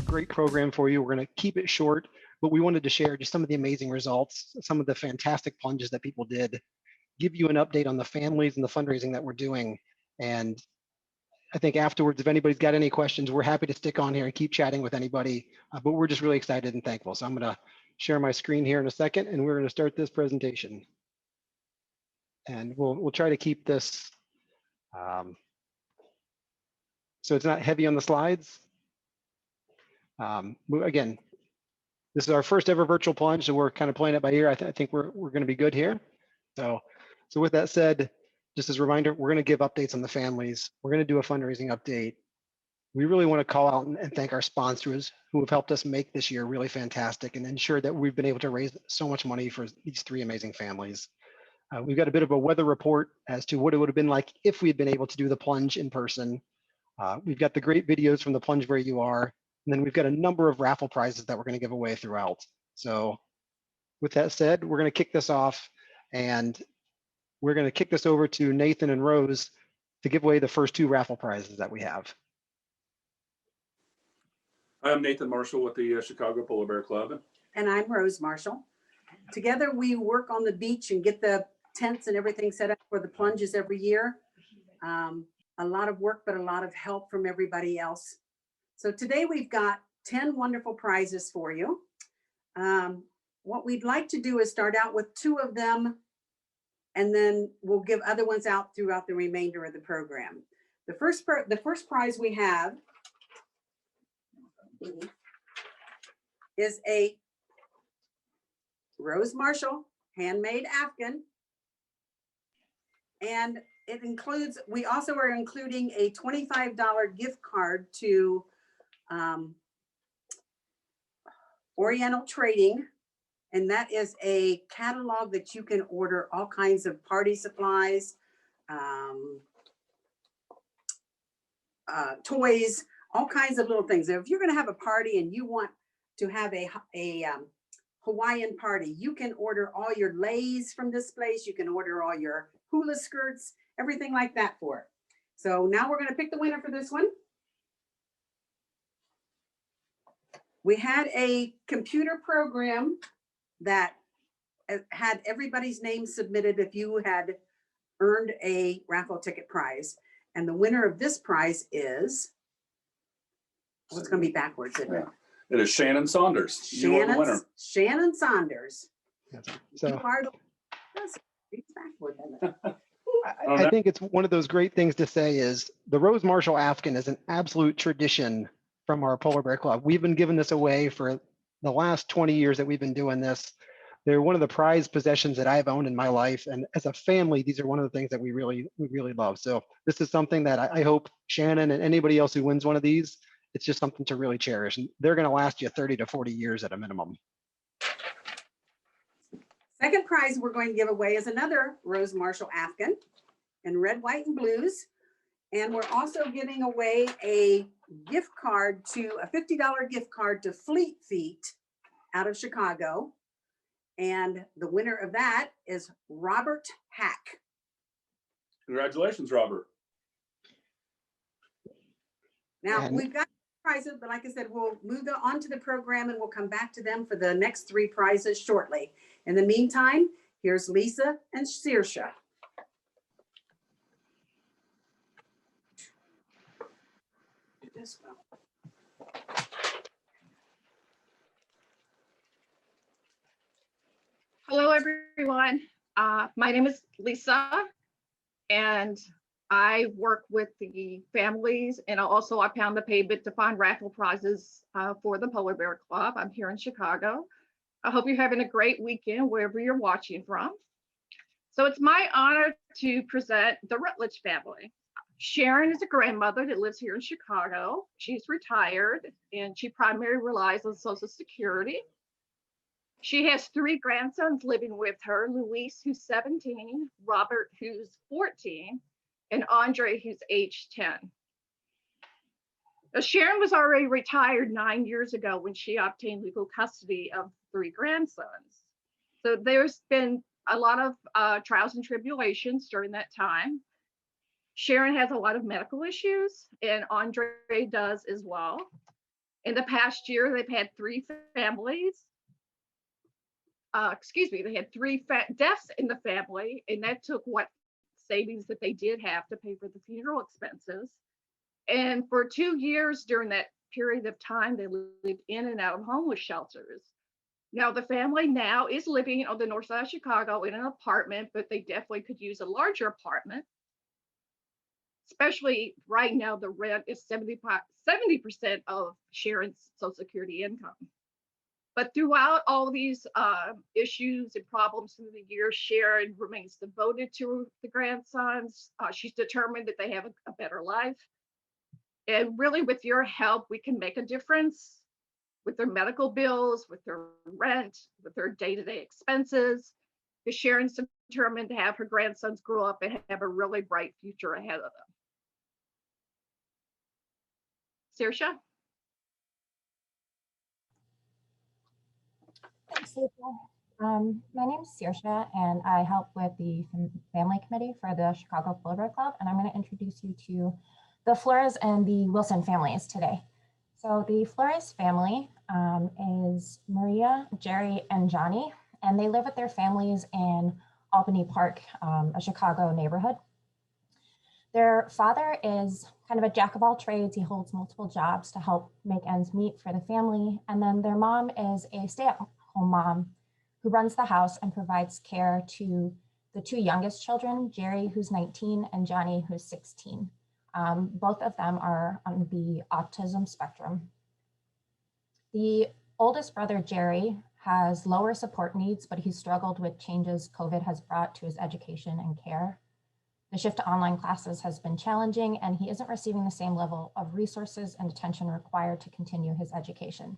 great program for you. We're going to keep it short, but we wanted to share just some of the amazing results, some of the fantastic plunges that people did, give you an update on the families and the fundraising that we're doing. And I think afterwards, if anybody's got any questions, we're happy to stick on here and keep chatting with anybody, but we're just really excited and thankful. So I'm going to share my screen here in a second, and we're going to start this presentation. And we'll try to keep this so it's not heavy on the slides. Again, this is our first ever virtual plunge, so we're kind of playing it by ear. I think we're going to be good here. So with that said, just as a reminder, we're going to give updates on the families. We're going to do a fundraising update. We really want to call out and thank our sponsors who have helped us make this year really fantastic and ensure that we've been able to raise so much money for these three amazing families. We've got a bit of a weather report as to what it would have been like if we had been able to do the plunge in person. We've got the great videos from the plunge where you are, and then we've got a number of raffle prizes that we're going to give away throughout. So with that said, we're going to kick this off, and we're going to kick this over to Nathan and Rose to give away the first two raffle prizes that we have. I'm Nathan Marshall with the Chicago Polar Bear Club. And I'm Rose Marshall. Together we work on the beach and get the tents and everything set up for the plunges every year. A lot of work, but a lot of help from everybody else. So today we've got 10 wonderful prizes for you. What we'd like to do is start out with two of them, and then we'll give other ones out throughout the remainder of the program. The first prize we have is a Rose Marshall handmade Afghan. And it includes, we also are including a $25 gift card to Oriental Trading. And that is a catalog that you can order all kinds of party supplies, toys, all kinds of little things. If you're going to have a party and you want to have a Hawaiian party, you can order all your leis from this place. You can order all your hula skirts, everything like that for it. So now we're going to pick the winner for this one. We had a computer program that had everybody's name submitted if you had earned a raffle ticket prize. And the winner of this prize is, well, it's going to be backwards, isn't it? It is Shannon Saunders. You are the winner. Shannon Saunders. So backward, isn't it? I think it's one of those great things to say is the Rose Marshall Afghan is an absolute tradition from our Polar Bear Club. We've been giving this away for the last 20 years that we've been doing this. They're one of the prized possessions that I've owned in my life. And as a family, these are one of the things that we really love. So this is something that I hope Shannon and anybody else who wins one of these, it's just something to really cherish. And they're going to last you 30 to 40 years at a minimum. Second prize we're going to give away is another Rose Marshall Afghan in red, white, and blues. And we're also giving away a gift card a $50 gift card to Fleet Feet out of Chicago. And the winner of that is Robert Hack. Congratulations, Robert. Now we've got prizes, but like I said, we'll move on to the program and we'll come back to them for the next three prizes shortly. In the meantime, here's Lisa and Saoirse. Do this well. Hello, everyone. My name is Lisa, and I work with the families, and also I pound the pavement to find raffle prizes for the Polar Bear Club. I'm here in Chicago. I hope you're having a great weekend wherever you're watching from. So it's my honor to present the Rutledge family. Sharon is a grandmother that lives here in Chicago. She's retired, and she primarily relies on Social Security. She has three grandsons living with her, Luis, who's 17, Robert, who's 14, and Andre, who's age 10. Now, Sharon was already retired 9 years ago when she obtained legal custody of three grandsons. So there's been a lot of trials and tribulations during that time. Sharon has a lot of medical issues, and Andre does as well. In the past year, they've had 3 families. They had 3 deaths in the family, and that took what savings that they did have to pay for the funeral expenses. And for 2 years during that period of time, they lived in and out of homeless shelters. Now, the family now is living on the north side of Chicago in an apartment, but they definitely could use a larger apartment. Especially right now, the rent is 70% of Sharon's Social Security income. But throughout all these issues and problems through the years, Sharon remains devoted to the grandsons. She's determined that they have a better life. And really, with your help, we can make a difference with their medical bills, with their rent, with their day-to-day expenses. Because Sharon's determined to have her grandsons grow up and have a really bright future ahead of them. Saoirse? Thanks, Lisa. My name is Saoirse, and I help with the family committee for the Chicago Polar Bear Club, and I'm going to introduce you to the Flores and the Wilson families today. So the Flores family is Maria, Jerry, and Johnny, and they live with their families in Albany Park, a Chicago neighborhood. Their father is kind of a jack of all trades. He holds multiple jobs to help make ends meet for the family. And then their mom is a stay-at-home mom who runs the house and provides care to the 2 youngest children, Jerry, who's 19, and Johnny, who's 16. Both of them are on the autism spectrum. The oldest brother, Jerry, has lower support needs, but he struggled with changes COVID has brought to his education and care. The shift to online classes has been challenging, and he isn't receiving the same level of resources and attention required to continue his education.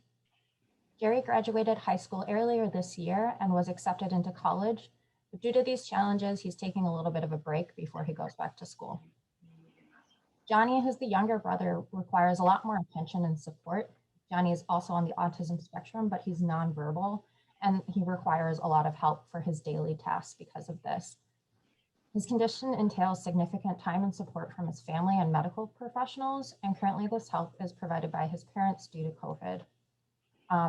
Jerry graduated high school earlier this year and was accepted into college, but due to these challenges, he's taking a little bit of a break before he goes back to school. Johnny, who's the younger brother, requires a lot more attention and support. Johnny is also on the autism spectrum, but he's nonverbal, and he requires a lot of help for his daily tasks because of this. His condition entails significant time and support from his family and medical professionals, and currently this help is provided by his parents due to COVID,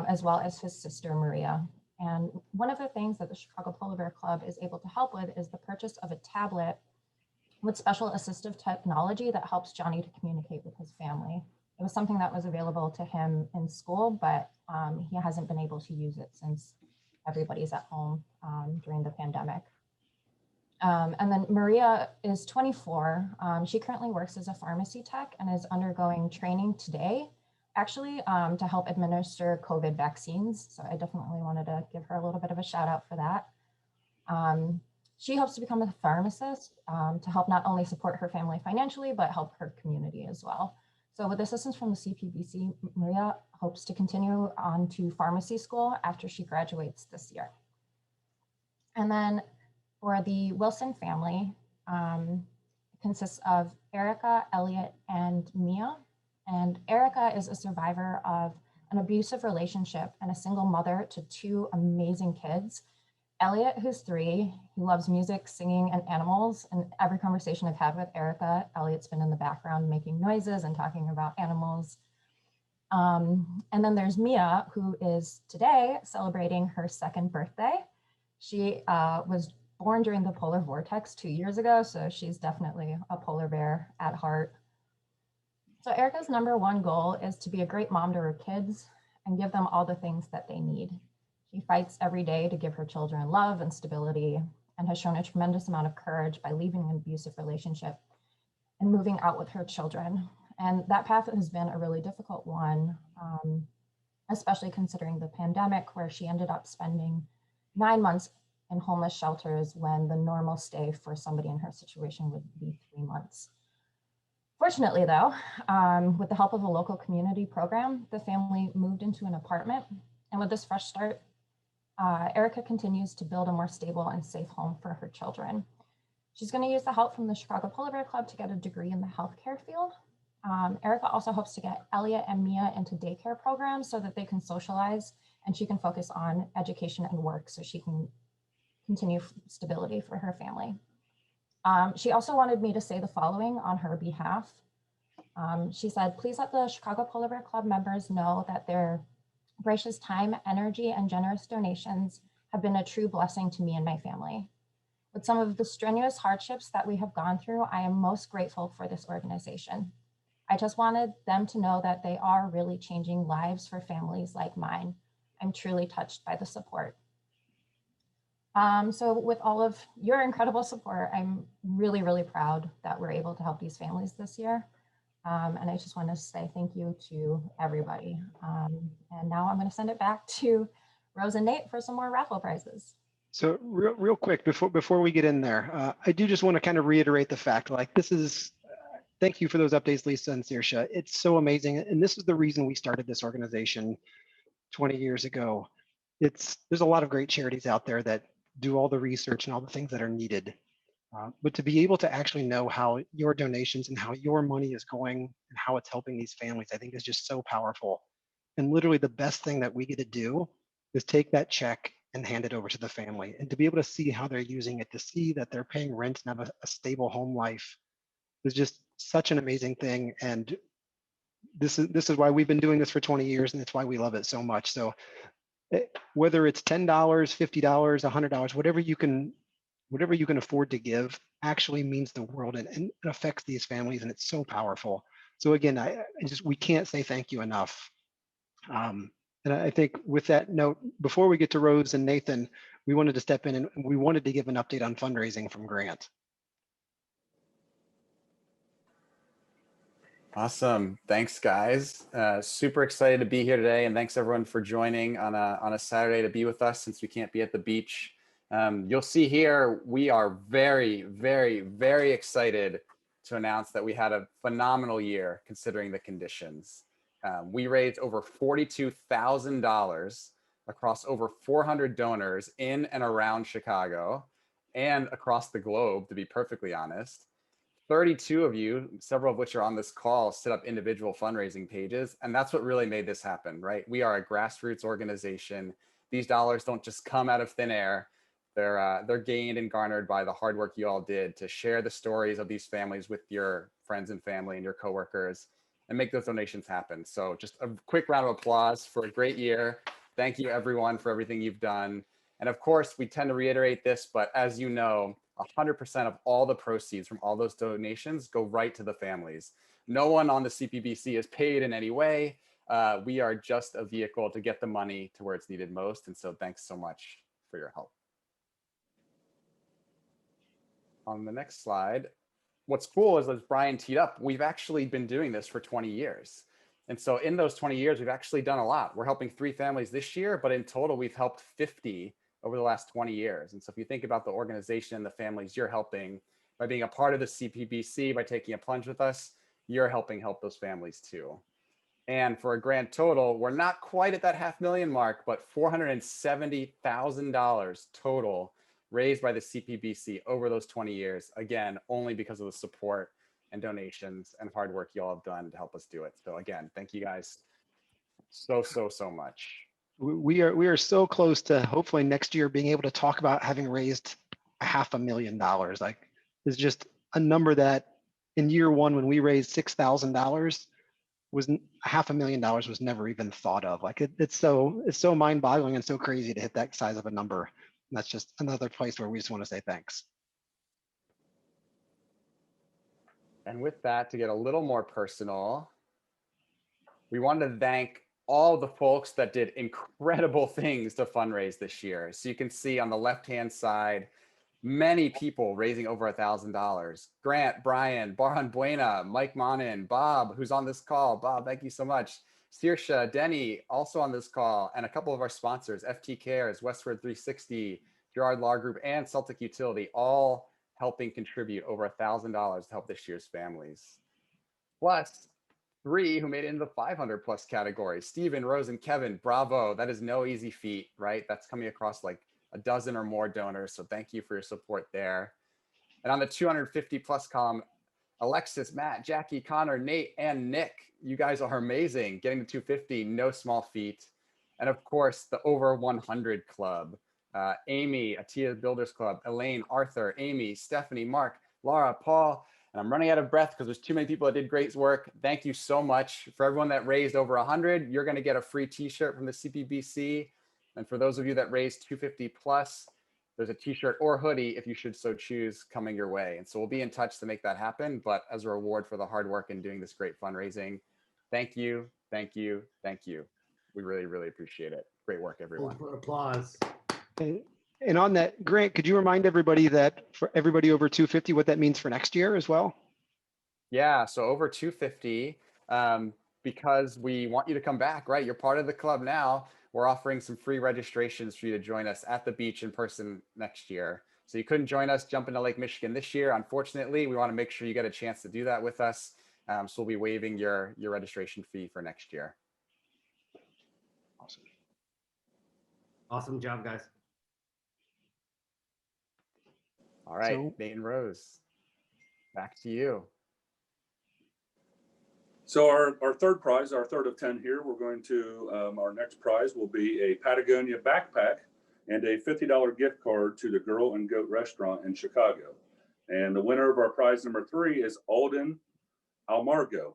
as well as his sister, Maria. And one of the things that the Chicago Polar Bear Club is able to help with is the purchase of a tablet with special assistive technology that helps Johnny to communicate with his family. It was something that was available to him in school, but he hasn't been able to use it since everybody's at home during the pandemic. And then Maria is 24. She currently works as a pharmacy tech and is undergoing training today, actually, to help administer COVID vaccines. So I definitely wanted to give her a little bit of a shout out for that. She hopes to become a pharmacist to help not only support her family financially, but help her community as well. So with assistance from the CPBC, Maria hopes to continue on to pharmacy school after she graduates this year. And then for the Wilson family, it consists of Erica, Elliot, and Mia. And Erica is a survivor of an abusive relationship and a single mother to 2 amazing kids. Elliot, who's 3, he loves music, singing, and animals. And every conversation I've had with Erica, Elliot's been in the background making noises and talking about animals. And then there's Mia, who is today celebrating her 2nd birthday. She was born during the polar vortex 2 years ago, so she's definitely a polar bear at heart. So Erica's #1 goal is to be a great mom to her kids and give them all the things that they need. She fights every day to give her children love and stability and has shown a tremendous amount of courage by leaving an abusive relationship and moving out with her children. And that path has been a really difficult one, especially considering the pandemic, where she ended up spending 9 months in homeless shelters when the normal stay for somebody in her situation would be 3 months. Fortunately, though, with the help of a local community program, the family moved into an apartment. And with this fresh start, Erica continues to build a more stable and safe home for her children. She's going to use the help from the Chicago Polar Bear Club to get a degree in the healthcare field. Erica also hopes to get Elliot and Mia into daycare programs so that they can socialize and she can focus on education and work so she can continue stability for her family. She also wanted me to say the following on her behalf. She said, please let the Chicago Polar Bear Club members know that their gracious time, energy, and generous donations have been a true blessing to me and my family. With some of the strenuous hardships that we have gone through, I am most grateful for this organization. I just wanted them to know that they are really changing lives for families like mine. I'm truly touched by the support. So with all of your incredible support, I'm really, really proud that we're able to help these families this year. And I just want to say thank you to everybody. And now I'm going to send it back to Rose and Nate for some more raffle prizes. So real quick, before we get in there, I do just want to kind of reiterate the fact, like this is, thank you for those updates, Lisa and Saoirse. It's so amazing. And this is the reason we started this organization 20 years ago. There's a lot of great charities out there that do all the research and all the things that are needed. But to be able to actually know how your donations and how your money is going and how it's helping these families, I think is just so powerful. And literally the best thing that we get to do is take that check and hand it over to the family, and to be able to see how they're using it, to see that they're paying rent and have a stable home life is just such an amazing thing. And this is why we've been doing this for 20 years, and it's why we love it so much. So whether it's $10, $50, $100, whatever you can afford to give actually means the world, and it affects these families, and it's so powerful. So again, we can't say thank you enough. And I think with that note, before we get to Rose and Nathan, we wanted to step in and we wanted to give an update on fundraising from Grant. Awesome. Thanks, guys. Super excited to be here today. And thanks everyone for joining on a Saturday to be with us since we can't be at the beach. You'll see here, we are very, very, very excited to announce that we had a phenomenal year considering the conditions. We raised over $42,000 across over 400 donors in and around Chicago and across the globe, to be perfectly honest. 32 of you, several of which are on this call, set up individual fundraising pages. And that's what really made this happen, right? We are a grassroots organization. These dollars don't just come out of thin air. They're gained and garnered by the hard work you all did to share the stories of these families with your friends and family and your coworkers and make those donations happen. So just a quick round of applause for a great year. Thank you everyone for everything you've done. And of course, we tend to reiterate this, but as you know, 100% of all the proceeds from all those donations go right to the families. No one on the CPBC is paid in any way. We are just a vehicle to get the money to where it's needed most. And so thanks so much for your help. On the next slide, what's cool is, as Brian teed up, we've actually been doing this for 20 years. And so in those 20 years, we've actually done a lot. We're helping 3 families this year, but in total, we've helped 50 over the last 20 years. And so if you think about the organization, the families you're helping, by being a part of the CPBC, by taking a plunge with us, you're helping those families too. And for a grand total, we're not quite at that $500,000 mark, but $470,000 total raised by the CPBC over those 20 years. Again, only because of the support and donations and hard work you all have done to help us do it. So again, thank you guys so much. We are so close to hopefully next year being able to talk about having raised $500,000. Like, it's just a number that in year one, when we raised $6,000, was $500,000 was never even thought of. Like it's so mind-boggling and so crazy to hit that size of a number. And that's just another place where we just want to say thanks. And with that, to get a little more personal, we wanted to thank all the folks that did incredible things to fundraise this year. So you can see on the left-hand side, many people raising over $1,000. Grant, Brian, Barhan Buena, Mike Monin, Bob, who's on this call. Bob, thank you so much. Saoirse, Denny, also on this call, and a couple of our sponsors, FT Cares, Westward 360, Gerard Law Group, and Celtic Utility, all helping contribute over $1,000 to help this year's families. Plus, 3 who made it into the 500 plus category. Stephen, Rose, and Kevin, bravo. That is no easy feat, right? That's coming across like a dozen or more donors. So thank you for your support there. And on the 250 plus column, Alexis, Matt, Jackie, Connor, Nate, and Nick, you guys are amazing. Getting to 250, no small feat. And of course, the over 100 club. Amy, Atia Builders Club, Elaine, Arthur, Amy, Stephanie, Mark, Laura, Paul, And I'm running out of breath because there's too many people that did great work. Thank you so much. For everyone that raised over 100, you're going to get a free t-shirt from the CPBC. And for those of you that raised 250 plus, there's a t-shirt or hoodie, if you should so choose, coming your way. And so we'll be in touch to make that happen. But as a reward for the hard work in doing this great fundraising, thank you, thank you, thank you. We really, really appreciate it. Great work, everyone. Applause. And on that, Grant, could you remind everybody that for everybody over 250, what that means for next year as well? Yeah, so over 250, because we want you to come back, right? You're part of the club now. We're offering some free registrations for you to join us at the beach in person next year. So you couldn't join us jump into Lake Michigan this year. Unfortunately, we want to make sure you get a chance to do that with us. So we'll be waiving your registration fee for next year. Awesome. Awesome job, guys. All right, So- Nate and Rose, back to you. So our third prize, our third of 10 here, we're going to, our next prize will be a Patagonia backpack and a $50 gift card to the Girl and Goat restaurant in Chicago. And the winner of our prize number 3 is Alden Almargo.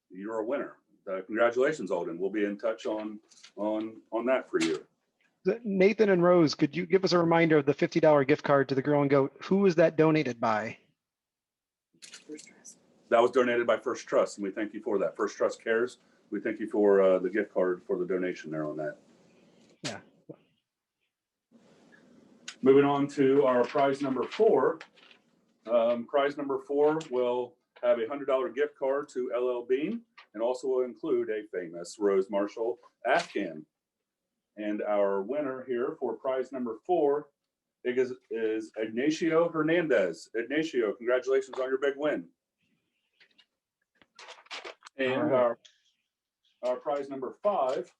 You're a winner. Congratulations, Alden. We'll be in touch on that for you. Nathan and Rose, could you give us a reminder of the $50 gift card to the Girl and Goat? Who was that donated by? That was donated by First Trust, and we thank you for that. First Trust Cares. We thank you for the gift card for the donation there on that. Yeah. Moving on to our prize number 4. Prize number 4 will have a $100 gift card to LL Bean and also will include a famous Rose Marshall Afghan. And our winner here for prize number 4 is Ignacio Hernandez. Ignacio, congratulations on your big win. And right. our prize number 5,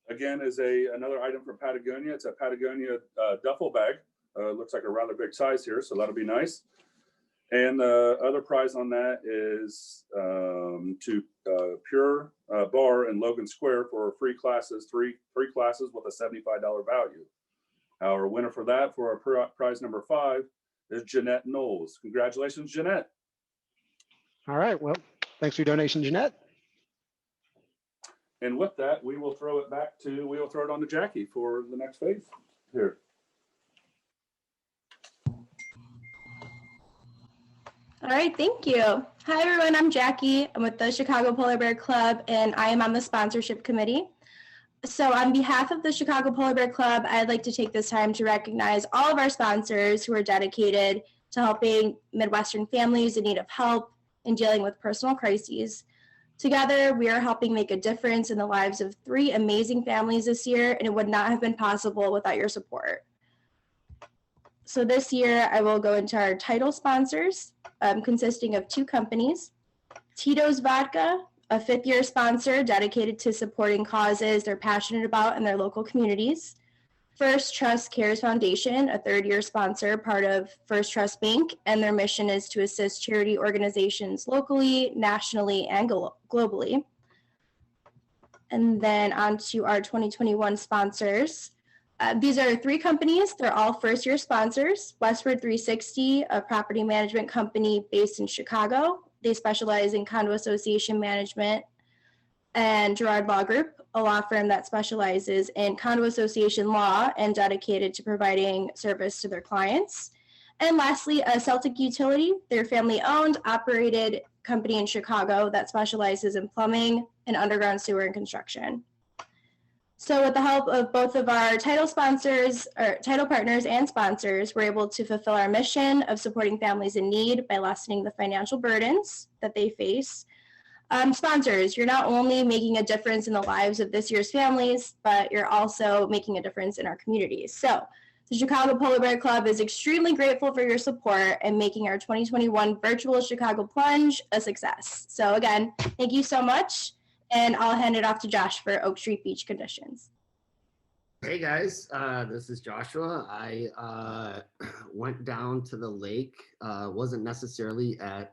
again, is another item from Patagonia. It's a Patagonia duffel bag. Looks like a rather big size here, so that'll be nice. And the other prize on that is to Pure Bar in Logan Square for free classes, three classes with a $75 value. Our winner for that, for our prize number 5, is Jeanette Knowles. Congratulations, Jeanette. All right, well, thanks for your donation, Jeanette. And with that, we will throw it on to Jackie for the next phase here. All right, thank you. Hi, everyone. I'm Jackie. I'm with the Chicago Polar Bear Club, and I am on the sponsorship committee. So on behalf of the Chicago Polar Bear Club, I'd like to take this time to recognize all of our sponsors who are dedicated to helping Midwestern families in need of help in dealing with personal crises. Together, we are helping make a difference in the lives of 3 amazing families this year, and it would not have been possible without your support. So this year, I will go into our title sponsors, consisting of 2 companies. Tito's Vodka, a 5th-year sponsor dedicated to supporting causes they're passionate about in their local communities. First Trust Cares Foundation, a 3rd-year sponsor, part of First Trust Bank, and their mission is to assist charity organizations locally, nationally, and globally. And then on to our 2021 sponsors. These are 3 companies. They're all first-year sponsors. Westward 360, a property management company based in Chicago. They specialize in condo association management. And Gerard Law Group, a law firm that specializes in condo association law and dedicated to providing service to their clients. And lastly, Celtic Utility, their family-owned, operated company in Chicago that specializes in plumbing and underground sewer and construction. So with the help of both of our title sponsors, or title partners and sponsors, we're able to fulfill our mission of supporting families in need by lessening the financial burdens that they face. Sponsors, you're not only making a difference in the lives of this year's families, but you're also making a difference in our communities. So the Chicago Polar Bear Club is extremely grateful for your support and making our 2021 virtual Chicago Plunge a success. So again, thank you so much. And I'll hand it off to Josh for Oak Street Beach conditions. Hey guys, this is Joshua. I went down to the lake, wasn't necessarily at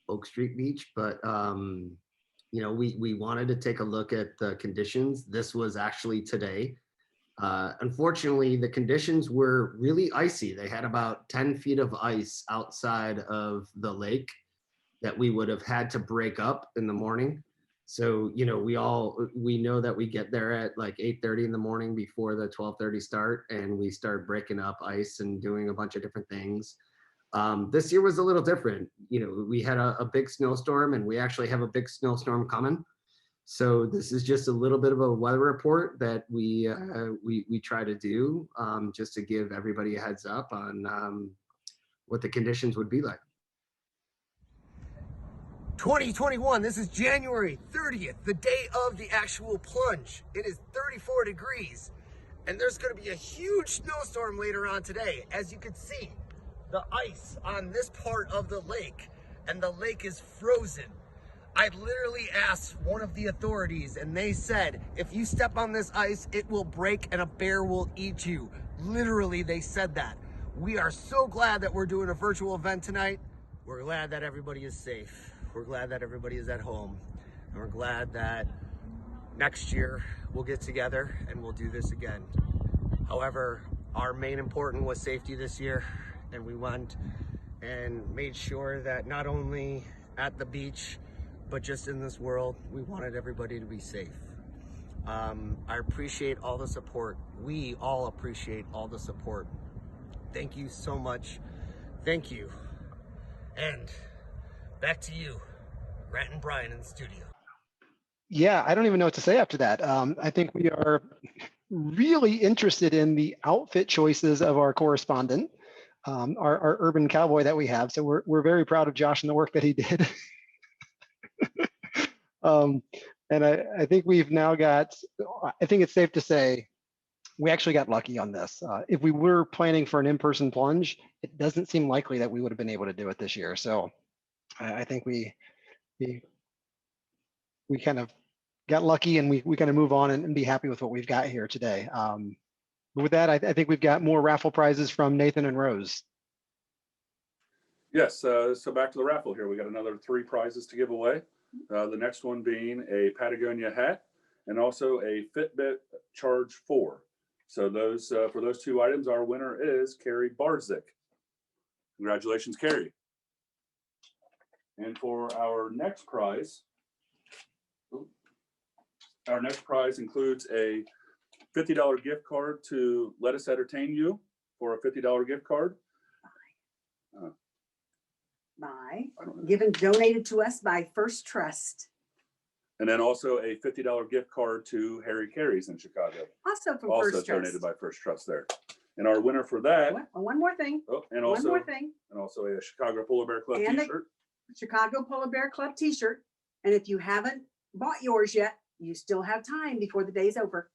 Oak Street Beach, but you know, we wanted to take a look at the conditions. This was actually today. Unfortunately, the conditions were really icy. They had about 10 feet of ice outside of the lake that we would have had to break up in the morning. So, you know, we know that we get there at like 8:30 in the morning before the 12:30 start, and we start breaking up ice and doing a bunch of different things. This year was a little different. You know, we had a big snowstorm, and we actually have a big snowstorm coming. So this is just a little bit of a weather report that we try to do, just to give everybody a heads up on what the conditions would be like. 2021, this is January 30th, the day of the actual plunge. It is 34 degrees, and there's going to be a huge snowstorm later on today. As you can see, the ice on this part of the lake, and the lake is frozen. I literally asked one of the authorities, and they said, if you step on this ice, it will break and a bear will eat you. Literally, they said that. We are so glad that we're doing a virtual event tonight. We're glad that everybody is safe. We're glad that everybody is at home. And we're glad that next year we'll get together and we'll do this again. However, our main important was safety this year, and we went and made sure that not only at the beach, but just in this world, we wanted everybody to be safe. I appreciate all the support. We all appreciate all the support. Thank you so much. Thank you. And back to you, Grant and Brian in the studio. Yeah, I don't even know what to say after that. I think we are really interested in the outfit choices of our correspondent, our urban cowboy that we have. So we're very proud of Josh and the work that he did. And I think we've now got, I think it's safe to say, we actually got lucky on this. If we were planning for an in-person plunge, it doesn't seem likely that we would have been able to do it this year. So I think we kind of got lucky, and we kind of move on and be happy with what we've got here today. But with that, I think we've got more raffle prizes from Nathan and Rose. Yes, so back to the raffle here. We got another 3 prizes to give away. The next one being a Patagonia hat and also a Fitbit Charge 4. So those for those 2 items, our winner is Carrie Barzik. Congratulations, Carrie. And for our next prize includes a $50 gift card to Let Us Entertain You for a $50 gift card. Donated to us by First Trust. And then also a $50 gift card to Harry Carey's in Chicago. Also from Also First donated Trust. by First Trust there. And our winner for that. One more thing. And One more thing. a Chicago Polar Bear Club And t-shirt. Chicago Polar Bear Club t-shirt. And if you haven't bought yours yet, you still have time before the day's over.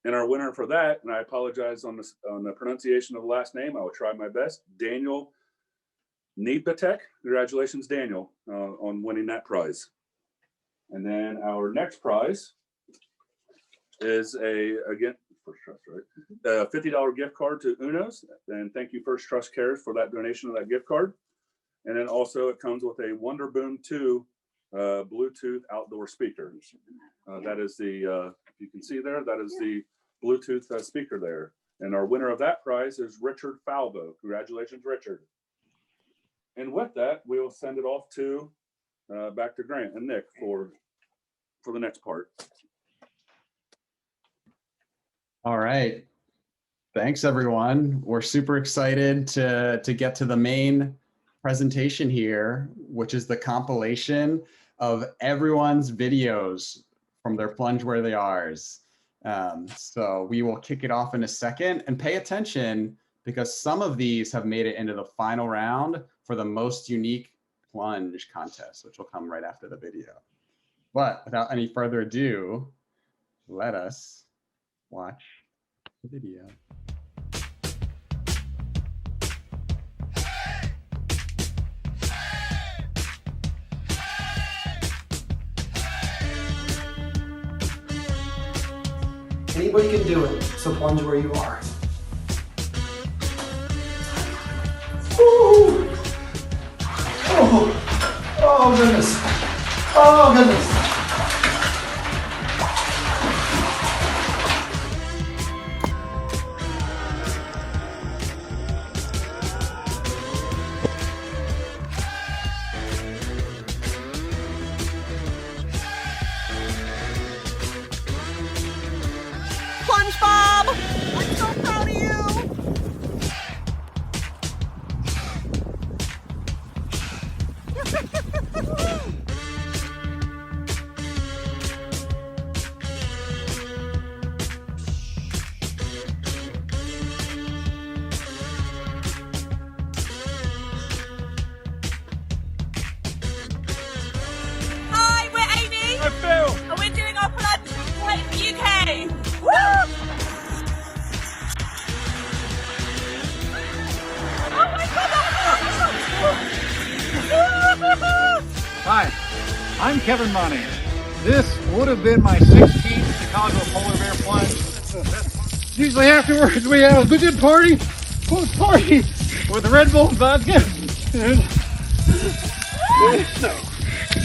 And our winner for that, and I apologize on the pronunciation of the last name, I will try my best, Daniel Niebatek. Congratulations, Daniel, on winning that prize. And then our next prize is again, First Trust, right? A $50 gift card to Uno's. And thank you, First Trust Cares, for that donation of that gift card. And then also it comes with a Wonder Boom 2 Bluetooth outdoor speaker. That is the, if you can see there, that is the Bluetooth speaker there. And our winner of that prize is Richard Falvo. Congratulations, Richard. And with that, we'll send it off to back to Grant and Nick for the next part. All right. Thanks, everyone. We're super excited to get to the main presentation here, which is the compilation of everyone's videos from their plunge where they are's. So we will kick it off in a second, and pay attention because some of these have made it into the final round for the most unique plunge contest, which will come right after the video. But without any further ado, let us watch the video. Anybody can do it, so plunge where you are. Ooh. Oh goodness. Oh goodness. Hi, we're Amy. Hi, Phil. And we're doing our plunge for Play for UK. Woo! Oh my God! Hi, I'm Kevin Money. This would have been my 16th Chicago Polar Bear plunge. Usually afterwards we have a good party, post-party with Red Bull and vodka.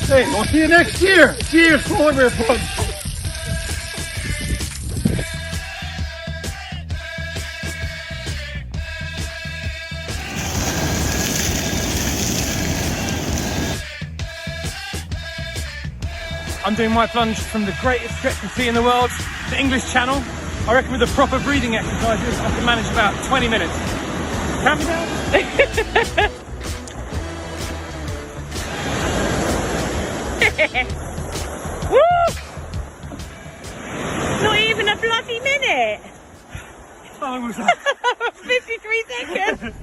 Hey, we'll see you next year. Cheers, Polar Bear plunge. I'm doing my plunge from the greatest stretch of sea in the world, the English Channel. I reckon with the proper breathing exercises, I can manage about 20 minutes. Count me down. Woo! Not even a bloody minute. How long was that? 53 seconds.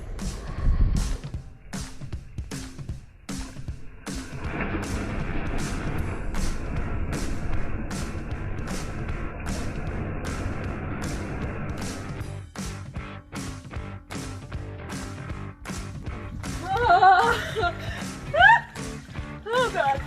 Oh God.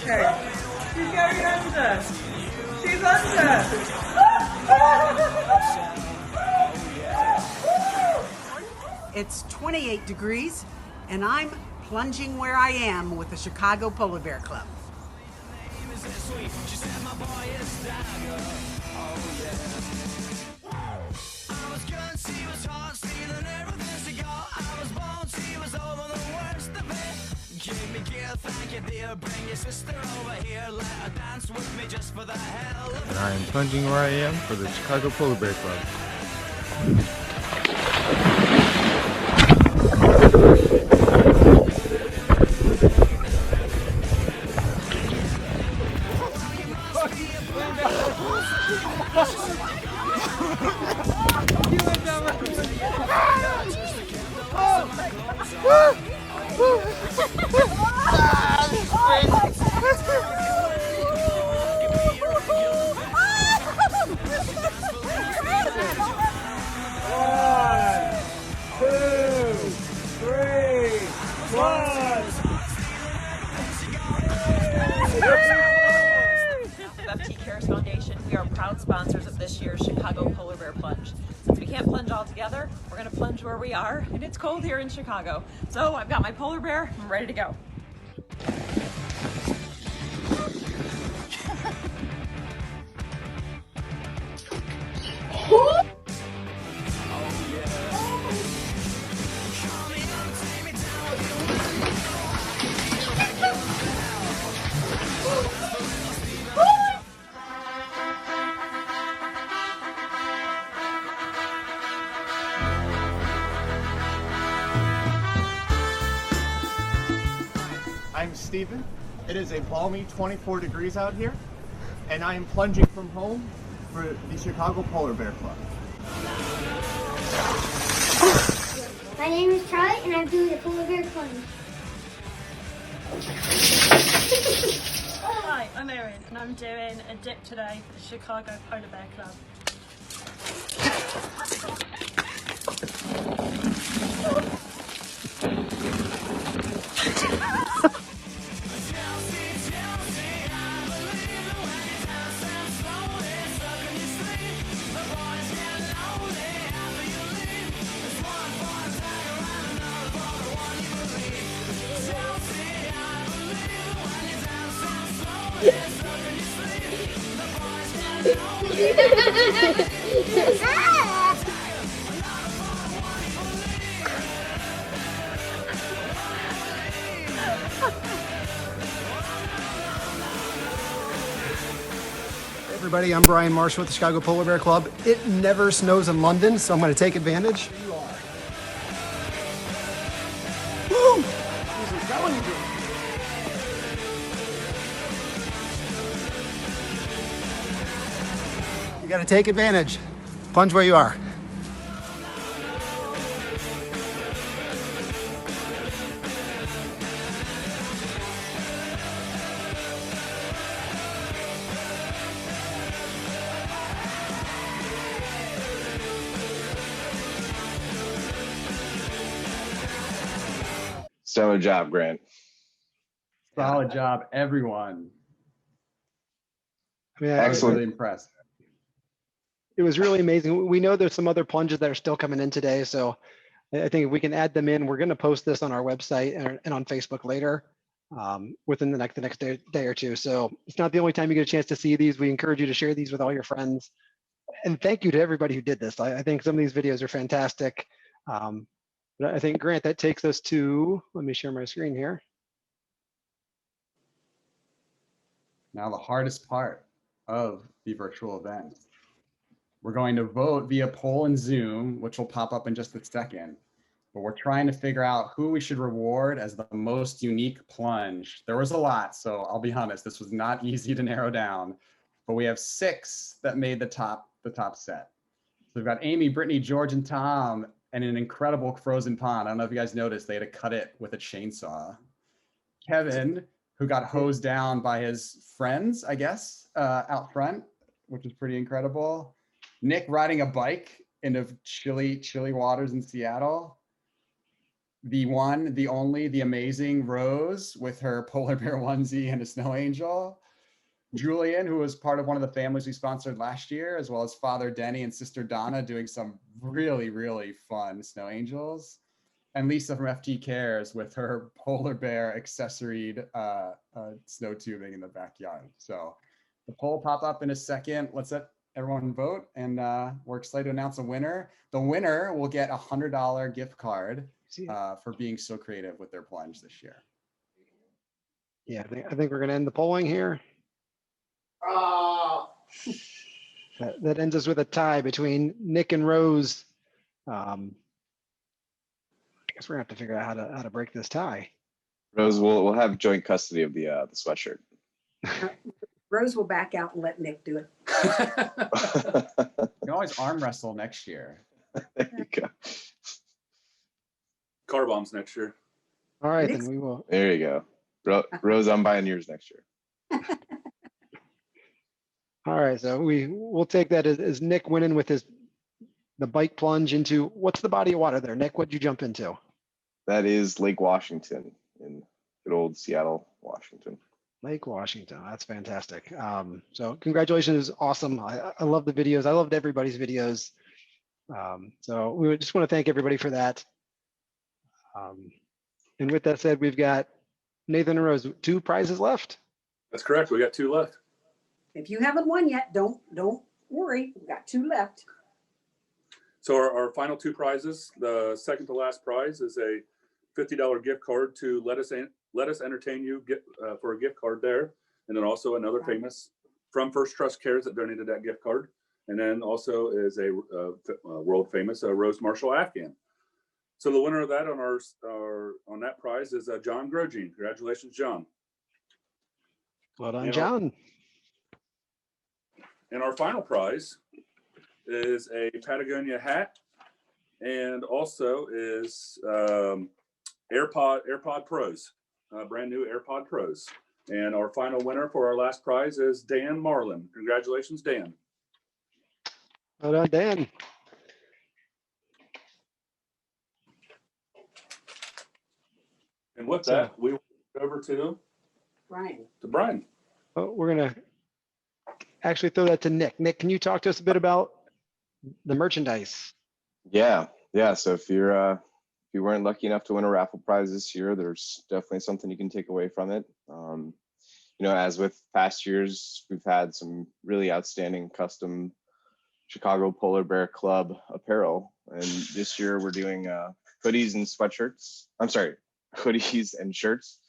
Okay, she's going under. She's under. It's 28 degrees, and I'm plunging where I am with the Chicago Polar Bear Club. And I am plunging where I am for the Chicago Polar Bear Club. FT Cares Foundation, we are proud sponsors of this year's Chicago Polar Bear Plunge. Since we can't plunge all together, we're going to plunge where we are, and it's cold here in Chicago. So I've got my polar bear, I'm ready to go. I'm Steven. It is a balmy 24 degrees out here, and I am plunging from home for the Chicago Polar Bear Club. My name is Charlie, and I'm doing the Polar Bear Plunge. Hi, I'm Erin, and I'm doing a dip today for the Chicago Polar Bear Club. everybody, I'm Brian Marshall with the Chicago Polar Bear Club. It never snows in London, so I'm going to take advantage. Woo! You got to take advantage. Plunge where you are. Stellar job, Grant. Solid job, everyone. I mean, I was Excellent. really impressed. It was really amazing. We know there's some other plunges that are still coming in today, so I think if we can add them in, we're going to post this on our website and on Facebook later within the next day or two. So it's not the only time you get a chance to see these. We encourage you to share these with all your friends. And thank you to everybody who did this. I think some of these videos are fantastic. But I think, Grant, that takes us to, let me share my screen here. Now the hardest part of the virtual event. We're going to vote via poll and Zoom, which will pop up in just a second. But we're trying to figure out who we should reward as the most unique plunge. There was a lot, so I'll be honest, this was not easy to narrow down. But we have 6 that made the top set. So we've got Amy, Brittany, George, and Tom, and an incredible frozen pond. I don't know if you guys noticed, they had to cut it with a chainsaw. Kevin, who got hosed down by his friends, I guess, out front, which is pretty incredible. Nick riding a bike into chilly waters in Seattle. The one, the only, the amazing Rose with her polar bear onesie and a snow angel. Julian, who was part of one of the families we sponsored last year, as well as Father Denny and Sister Donna doing some really, really fun snow angels. And Lisa from FT Cares with her polar bear accessoried snow tubing in the backyard. So the poll pop up in a second. Let's let everyone vote, and we're excited to announce a winner. The winner will get a $100 gift card for being so creative with their plunge this year. Yeah, I think we're going to end the polling here. That ends us with a tie between Nick and Rose. I guess we're gonna have to figure out how to break this tie. Rose, we'll have joint custody of the sweatshirt. Rose will back out and let Nick do it. You can always arm wrestle next year. There you go. Car bombs next year. All right, then we will. There you go. Rose, I'm buying yours next year. All right, so we'll take that as Nick winning with the bike plunge into, what's the body of water there? Nick, what'd you jump into? That is Lake Washington in good old Seattle, Washington. Lake Washington. That's fantastic. So congratulations. It was awesome. I love the videos. I loved everybody's videos. So we just want to thank everybody for that. And with that said, we've got Nathan and Rose, 2 prizes left. That's correct. We got 2 left. If you haven't won yet, don't worry. We've got 2 left. So our final 2 prizes, the second to last prize is a $50 gift card to Let Us Entertain You for a gift card there. And then also another famous from First Trust Cares that donated that gift card. And then also is a world famous Rose Marshall Afghan. So the winner of that on that prize is John Grogine. Congratulations, John. Well done, John. And our final prize is a Patagonia hat, and also is AirPod Pros, brand new AirPod Pros. And our final winner for our last prize is Dan Marlin. Congratulations, Dan. Well done, Dan. And with that, we will go over to Brian. Oh, we're gonna actually throw that to Nick. Nick, can you talk to us a bit about the merchandise? Yeah. So if you weren't lucky enough to win a raffle prize this year, there's definitely something you can take away from it. As with past years, we've had some really outstanding custom Chicago Polar Bear Club apparel, and this year we're doing hoodies and sweatshirts. I'm sorry, hoodies and shirts.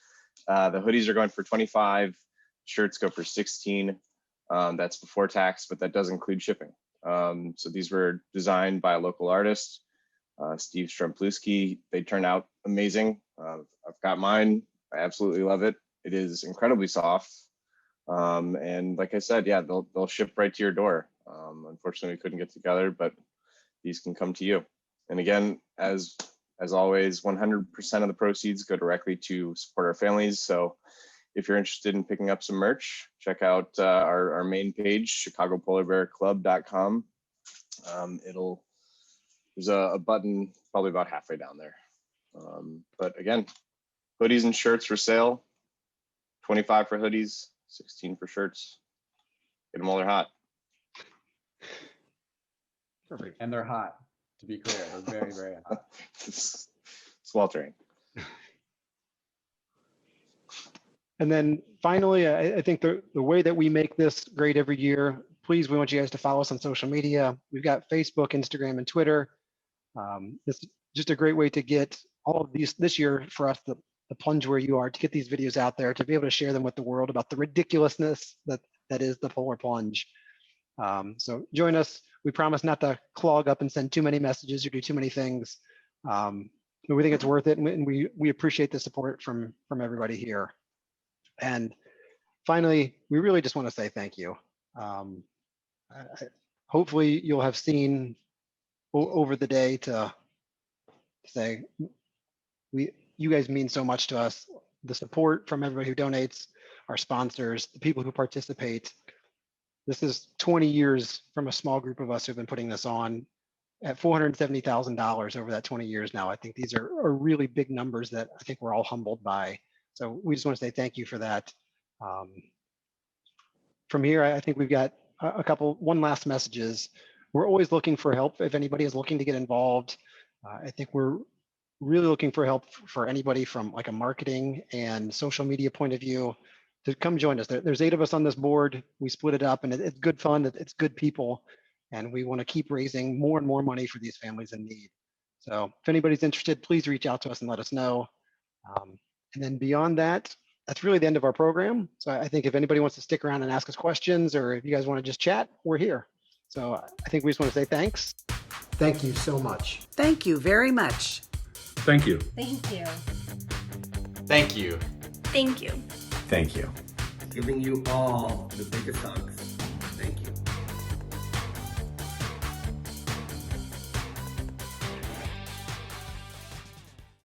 The hoodies are going for $25, shirts go for $16. That's before tax, but that does include shipping. So these were designed by a local artist, Steve Strumpluski. They turn out amazing. I've got mine. I absolutely love it. It is incredibly soft. And like I said, yeah, they'll ship right to your door. Unfortunately, we couldn't get together, but these can come to you. And again, as always, 100% of the proceeds go directly to support our families. So if you're interested in picking up some merch, check out our main page, chicagopolarbearclub.com. There's a button probably about halfway down there. But again, hoodies and shirts for sale, 25 for hoodies, 16 for shirts. Get them while they're hot. Perfect. And they're hot, to be clear. They're very, very hot. It's sweltering. And then finally, I think the way that we make this great every year, please, we want you guys to follow us on social media. We've got Facebook, Instagram, and Twitter. It's just a great way to get all of these this year for us, the plunge where you are, to get these videos out there, to be able to share them with the world about the ridiculousness that is the polar plunge. So join us. We promise not to clog up and send too many messages or do too many things. But we think it's worth it, and we appreciate the support from everybody here. And finally, we really just want to say thank you. Hopefully you'll have seen over the day to say, you guys mean so much to us. The support from everybody who donates, our sponsors, the people who participate. This is 20 years from a small group of us who've been putting this on at $470,000 over that 20 years now. I think these are really big numbers that I think we're all humbled by. So we just want to say thank you for that. From here, I think we've got one last message is we're always looking for help. If anybody is looking to get involved, I think we're really looking for help for anybody from like a marketing and social media point of view to come join us. There's 8 of us on this board. We split it up, and it's good fun. It's good people, and we want to keep raising more and more money for these families in need. So if anybody's interested, please reach out to us and let us know. And then beyond that, that's really the end of our program. So I think if anybody wants to stick around and ask us questions, or if you guys want to just chat, we're here. So I think we just want to say thanks. Thank you so much. Thank you very much. Thank you. Thank you. Thank you. Thank you. Thank you. Giving you all the biggest hugs.